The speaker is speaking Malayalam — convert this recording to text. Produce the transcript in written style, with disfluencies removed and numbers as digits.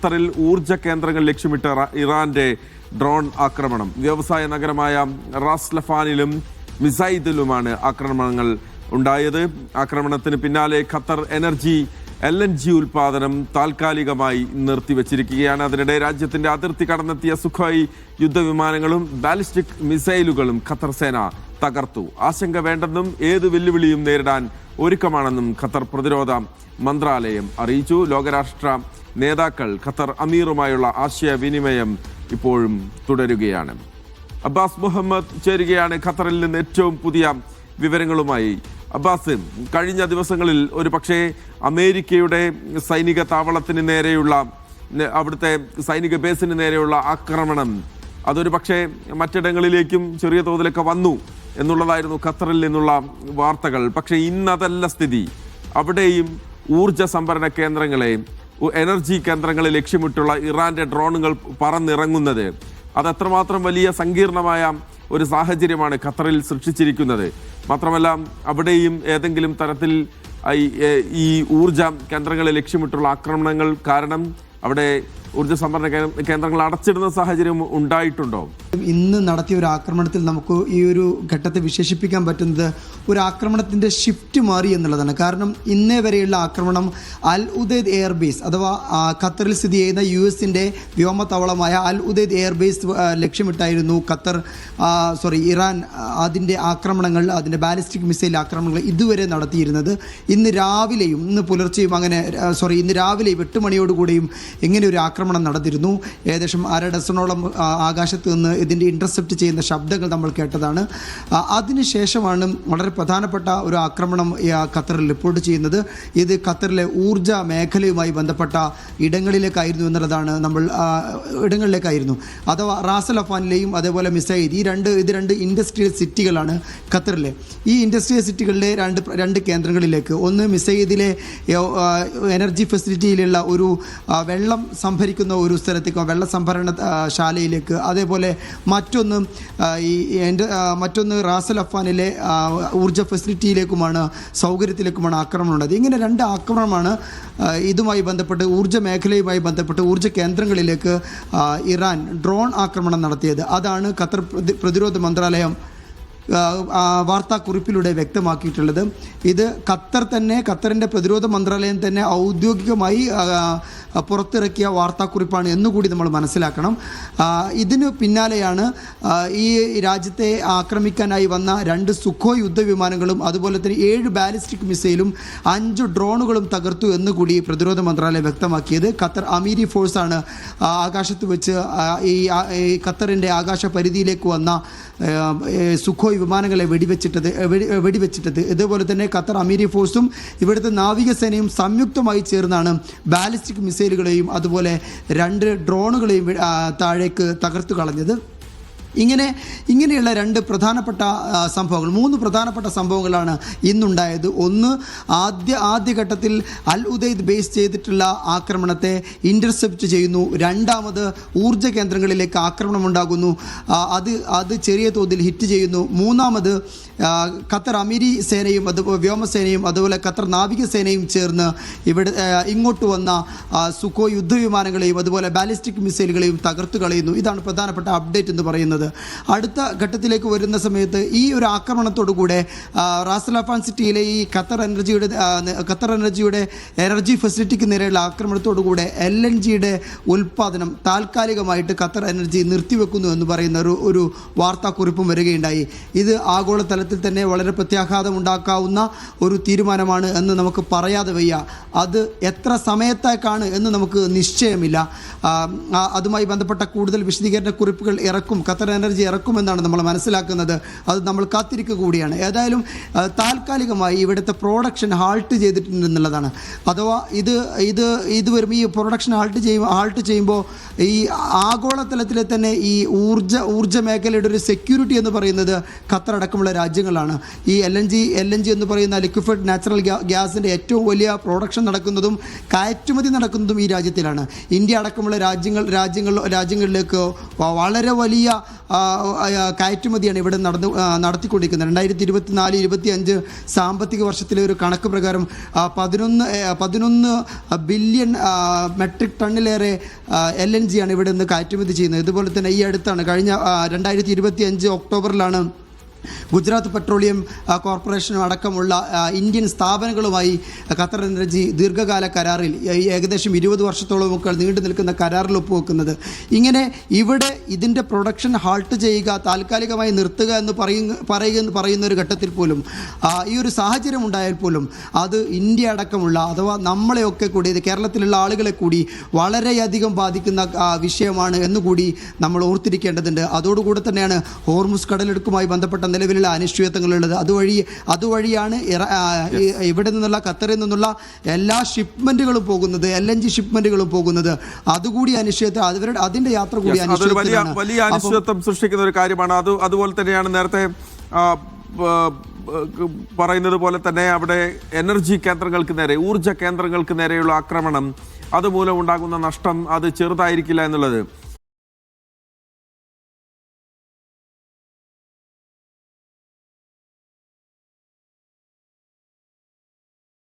ഖത്തറിൽ ഊർജ്ജ കേന്ദ്രങ്ങൾ ലക്ഷ്യമിട്ട് ഇറാന്റെ ഡ്രോൺ ആക്രമണം. വ്യവസായ നഗരമായ റാസ് ലഫാനിലും മിസൈദിലുമാണ് ആക്രമണങ്ങൾ ഉണ്ടായത്. ആക്രമണത്തിന് പിന്നാലെ ഖത്തർ എനർജി LNG ഉൽപാദനം താൽക്കാലികമായി നിർത്തിവച്ചിരിക്കുകയാണ്. അതിനിടെ രാജ്യത്തിന്റെ അതിർത്തി കടന്നെത്തിയ സുഖോയ് യുദ്ധവിമാനങ്ങളും ബാലിസ്റ്റിക് മിസൈലുകളും ഖത്തർ സേന തകർത്തു. ആശങ്ക വേണ്ടെന്നും ഏത് വെല്ലുവിളിയും നേരിടാൻ ഒരുക്കമാണെന്നും ഖത്തർ പ്രതിരോധ മന്ത്രാലയം അറിയിച്ചു. ലോകരാഷ്ട്ര നേതാക്കൾ ഖത്തർ അമീറുമായുള്ള ആശയവിനിമയം ഇപ്പോഴും തുടരുകയാണ്. അബ്ബാസ് മുഹമ്മദ് ചേരുകയാണ് ഖത്തറിൽ നിന്ന് ഏറ്റവും പുതിയ വിവരങ്ങളുമായി. അബ്ബാസ്, കഴിഞ്ഞ ദിവസങ്ങളിൽ ഒരു പക്ഷേ അമേരിക്കയുടെ സൈനിക താവളത്തിന് നേരെയുള്ള, അവിടുത്തെ സൈനിക ബേസിന് നേരെയുള്ള ആക്രമണം അതൊരു പക്ഷേ മറ്റിടങ്ങളിലേക്കും ചെറിയ തോതിലൊക്കെ വന്നു എന്നുള്ളതായിരുന്നു ഖത്തറിൽ നിന്നുള്ള വാർത്തകൾ. പക്ഷേ ഇന്നതല്ല സ്ഥിതി. അവിടെയും ഊർജ സംഭരണ കേന്ദ്രങ്ങളെ, എനർജി കേന്ദ്രങ്ങളെ ലക്ഷ്യമിട്ടുള്ള ഇറാന്റെ ഡ്രോണുകൾ പറന്നിറങ്ങുന്നത് അതെത്രമാത്രം വലിയ സങ്കീർണമായ ഒരു സാഹചര്യമാണ് ഖത്തറിൽ സൃഷ്ടിച്ചിരിക്കുന്നത്. മാത്രമല്ല അവിടെയും ഏതെങ്കിലും തരത്തിൽ ഈ ഊർജ കേന്ദ്രങ്ങളെ ലക്ഷ്യമിട്ടുള്ള ആക്രമണങ്ങൾ കാരണം അവിടെ ഊർജ്ജ സംഭരണ കേന്ദ്രങ്ങൾ അടച്ചിടുന്ന സാഹചര്യം ഉണ്ടായിട്ടുണ്ടോ? ഇന്ന് നടത്തിയ ഒരു ആക്രമണത്തിൽ നമുക്ക് ഈ ഒരു ഘട്ടത്തെ വിശേഷിപ്പിക്കാൻ പറ്റുന്നത് ഒരു ആക്രമണത്തിൻ്റെ ഷിഫ്റ്റ് മാറി എന്നുള്ളതാണ്. കാരണം ഇന്നേ വരെയുള്ള ആക്രമണം അൽ ഉദൈദ് എയർബേസ് അഥവാ ഖത്തറിൽ സ്ഥിതി ചെയ്യുന്ന US-ന്റെ വ്യോമത്താവളമായ അൽ ഉദൈദ് എയർബേസ് ലക്ഷ്യമിട്ടായിരുന്നു ഇറാൻ അതിൻ്റെ ആക്രമണങ്ങൾ, അതിൻ്റെ ബാലിസ്റ്റിക് മിസൈൽ ആക്രമണങ്ങൾ ഇതുവരെ നടത്തിയിരുന്നത്. ഇന്ന് രാവിലെയും ഇന്ന് രാവിലെ 8 മണിയോടുകൂടിയും ഇങ്ങനെ ഒരു ആക്രമണം നടന്നിരുന്നു. ഏകദേശം 1/2 ഡസനോളം ആകാശത്ത് നിന്ന് ഇതിൻ്റെ ഇൻ്റർസെപ്റ്റ് ചെയ്യുന്ന ശബ്ദങ്ങൾ നമ്മൾ കേട്ടതാണ്. അതിനുശേഷമാണ് വളരെ പ്രധാനപ്പെട്ട ഒരു ആക്രമണം ഖത്തറിൽ റിപ്പോർട്ട് ചെയ്യുന്നത്. ഇത് ഖത്തറിലെ ഊർജ്ജ മേഖലയുമായി ബന്ധപ്പെട്ട ഇടങ്ങളിലേക്കായിരുന്നു എന്നുള്ളതാണ്. ഇടങ്ങളിലേക്കായിരുന്നു, അഥവാ റാസ് ലഫാനിലെയും അതേപോലെ മിസൈദ്, ഇത് രണ്ട് ഇൻഡസ്ട്രിയൽ സിറ്റികളാണ് ഖത്തറിലെ. ഈ ഇൻഡസ്ട്രിയൽ സിറ്റികളിലെ രണ്ട് കേന്ദ്രങ്ങളിലേക്ക്, ഒന്ന് മിസൈദിലെ എനർജി ഫെസിലിറ്റിയിലുള്ള ഒരു വെള്ളം സംഭരിക്കുന്ന ഒരു സ്ഥലത്തേക്ക്, വെള്ള സംഭരണ ശാലയിലേക്ക്, അതേപോലെ മറ്റൊന്ന് റാസ് ലഫാനിലെ ഊർജ്ജ ഫെസിലിറ്റിയിലേക്കുമാണ്, സൗകര്യത്തിലേക്കുമാണ് ആക്രമണം ഉണ്ടായത്. ഇങ്ങനെ 2 ആക്രമണമാണ് ഇതുമായി ബന്ധപ്പെട്ട്, ഊർജ്ജ മേഖലയുമായി ബന്ധപ്പെട്ട് ഊർജ്ജ കേന്ദ്രങ്ങളിലേക്ക് ഇറാൻ ഡ്രോൺ ആക്രമണം നടത്തിയത്. അതാണ് ഖത്തർ പ്രതിരോധ മന്ത്രാലയം വാർത്താക്കുറിപ്പിലൂടെ വ്യക്തമാക്കിയിട്ടുള്ളത്. ഇത് ഖത്തറിൻ്റെ പ്രതിരോധ മന്ത്രാലയം തന്നെ ഔദ്യോഗികമായി പുറത്തിറക്കിയ വാർത്താക്കുറിപ്പാണ് എന്നുകൂടി നമ്മൾ മനസ്സിലാക്കണം. ഇതിനു പിന്നാലെയാണ് ഈ രാജ്യത്തെ ആക്രമിക്കാനായി വന്ന 2 സുഖോയ് യുദ്ധവിമാനങ്ങളും അതുപോലെ തന്നെ 7 ബാലിസ്റ്റിക് മിസൈലും 5 ഡ്രോണുകളും തകർത്തു എന്നുകൂടി പ്രതിരോധ മന്ത്രാലയം വ്യക്തമാക്കിയത്. ഖത്തർ അമീരി ഫോഴ്സാണ് ആകാശത്ത് വെച്ച് ഈ ഖത്തറിൻ്റെ ആകാശ പരിധിയിലേക്ക് വന്ന സുഖോയ് വിമാനങ്ങളെ വെടിവെച്ചിട്ടത്. ഇതുപോലെ തന്നെ ഖത്തർ അമീരി ഫോഴ്സും ഇവിടുത്തെ നാവികസേനയും സംയുക്തമായി ചേർന്നാണ് ബാലിസ്റ്റിക് മിസൈലുകളെയും അതുപോലെ 2 ഡ്രോണുകളെയും താഴേക്ക് തകർത്തു കളഞ്ഞത്. ഇങ്ങനെയുള്ള 3 പ്രധാനപ്പെട്ട സംഭവങ്ങളാണ് ഇന്നുണ്ടായത്. ഒന്ന്, ആദ്യഘട്ടത്തിൽ അൽ ഉദൈദ് ബേസ് ചെയ്തിട്ടുള്ള ആക്രമണത്തെ ഇൻ്റർസെപ്റ്റ് ചെയ്യുന്നു. രണ്ടാമത് ഊർജ്ജ കേന്ദ്രങ്ങളിലേക്ക് ആക്രമണം ഉണ്ടാകുന്നു, അത് ചെറിയ തോതിൽ ഹിറ്റ് ചെയ്യുന്നു. മൂന്നാമത് ഖത്തർ അമീരി സേനയും വ്യോമസേനയും അതുപോലെ ഖത്തർ നാവികസേനയും ചേർന്ന് ഇങ്ങോട്ട് വന്ന സുഖോയ് യുദ്ധവിമാനങ്ങളെയും അതുപോലെ ബാലിസ്റ്റിക് മിസൈലുകളെയും തകർത്തു കളയുന്നു. ഇതാണ് പ്രധാനപ്പെട്ട അപ്ഡേറ്റ് എന്ന് പറയുന്നത്. അടുത്ത ഘട്ടത്തിലേക്ക് വരുന്ന സമയത്ത് ഈ ഒരു ആക്രമണത്തോടുകൂടെ റാസ് ലഫാൻ സിറ്റിയിലെ ഈ ഖത്തർ എനർജിയുടെ എനർജി ഫെസിലിറ്റിക്ക് നേരെയുള്ള ആക്രമണത്തോടുകൂടെ LNGയുടെ ഉൽപ്പാദനം താൽക്കാലികമായിട്ട് ഖത്തർ എനർജി നിർത്തിവെക്കുന്നു എന്ന് പറയുന്ന ഒരു വാർത്താക്കുറിപ്പും വരികയുണ്ടായി. ഇത് ആഗോളതലത്തിൽ തന്നെ വളരെ പ്രത്യാഘാതം ഉണ്ടാക്കാവുന്ന ഒരു തീരുമാനമാണ് എന്ന് നമുക്ക് പറയാതെ വയ്യ. അത് എത്ര സമയത്തേക്കാണ് എന്ന് നമുക്ക് നിശ്ചയമില്ല. അതുമായി ബന്ധപ്പെട്ട കൂടുതൽ വിശദീകരണ കുറിപ്പുകൾ ഖത്തർ എനർജി ഇറക്കുമെന്നാണ് നമ്മൾ മനസ്സിലാക്കുന്നത്. അത് നമ്മൾ കാത്തിരിക്കുക കൂടിയാണ്. ഏതായാലും താൽക്കാലികമായി ഇവിടുത്തെ പ്രൊഡക്ഷൻ ഹാൾട്ട് ചെയ്തിട്ടുണ്ടെന്നുള്ളതാണ്. അഥവാ ഇത് വരും ഈ പ്രൊഡക്ഷൻ ഹാൾട്ട് ചെയ്യുമ്പോൾ ഈ ആഗോളതലത്തിലെ തന്നെ ഈ ഊർജ്ജ മേഖലയുടെ ഒരു സെക്യൂരിറ്റി എന്ന് പറയുന്നത് ഖത്തർ അടക്കമുള്ള രാജ്യങ്ങളാണ്. ഈ LNG എന്ന് പറയുന്ന ലിക്വിഫൈഡ് നാച്ചുറൽ ഗ്യാസിൻ്റെ ഏറ്റവും വലിയ പ്രൊഡക്ഷൻ നടക്കുന്നതും കയറ്റുമതി നടക്കുന്നതും ഈ രാജ്യത്തിലാണ്. ഇന്ത്യ അടക്കമുള്ള രാജ്യങ്ങളിലേക്ക് വളരെ വലിയ കയറ്റുമതിയാണ് ഇവിടെ നടത്തിക്കൊണ്ടിരിക്കുന്നത്. 2024-25 സാമ്പത്തിക വർഷത്തിലെ ഒരു കണക്ക് പ്രകാരം 11 ബില്യൺ മെട്രിക് ടണ്ണിലേറെ LNG ആണ് ഇവിടെ നിന്ന് കയറ്റുമതി ചെയ്യുന്നത്. ഇതുപോലെ തന്നെ ഈ അടുത്താണ് കഴിഞ്ഞ 2025 ഒക്ടോബറിലാണ് ഗുജറാത്ത് പെട്രോളിയം കോർപ്പറേഷനും അടക്കമുള്ള ഇന്ത്യൻ സ്ഥാപനങ്ങളുമായി ഖത്തർ എനർജി ദീർഘകാല കരാറിൽ ഏകദേശം 20 വർഷത്തോളമൊക്കെ നീണ്ടു നിൽക്കുന്ന കരാറിൽ ഒപ്പുവെക്കുന്നത്. ഇങ്ങനെ ഇവിടെ ഇതിൻ്റെ പ്രൊഡക്ഷൻ ഹാൾട്ട് ചെയ്യുക, താൽക്കാലികമായി നിർത്തുക എന്ന് പറയുന്ന ഒരു ഘട്ടത്തിൽ പോലും ഈ ഒരു സാഹചര്യം ഉണ്ടായാൽ പോലും അത് ഇന്ത്യ അടക്കമുള്ള അഥവാ നമ്മളെയൊക്കെ കൂടി കേരളത്തിലുള്ള ആളുകളെ കൂടി വളരെയധികം ബാധിക്കുന്ന വിഷയമാണ് എന്നുകൂടി നമ്മൾ ഓർത്തിരിക്കേണ്ടതുണ്ട്. അതോടുകൂടെ തന്നെയാണ് ഹോർമുസ് കടലിടുക്കുമായി ബന്ധപ്പെട്ട നിലവിലുള്ള അനിശ്ചിതത്വങ്ങളുള്ളത്. അതുവഴിയാണ് ഇവിടെ നിന്നുള്ള ഖത്തറിൽ നിന്നുള്ള എല്ലാ ഷിപ്മെന്റുകളും പോകുന്നത്, LNG ഷിപ്മെന്റുകളും പോകുന്നത്. അതുകൂടി അനിശ്ചിതത്വം, അതിന്റെ യാത്ര കൂടി വലിയ അനിശ്ചിതത്വം സൃഷ്ടിക്കുന്ന ഒരു കാര്യമാണ്. അതുപോലെ തന്നെയാണ് നേരത്തെ പറയുന്നത് പോലെ തന്നെ അവിടെ എനർജി കേന്ദ്രങ്ങൾക്ക് നേരെ, ഊർജ്ജ കേന്ദ്രങ്ങൾക്ക് നേരെയുള്ള ആക്രമണം, അതുമൂലം ഉണ്ടാകുന്ന നഷ്ടം അത് ചെറുതായിരിക്കില്ല എന്നുള്ളത്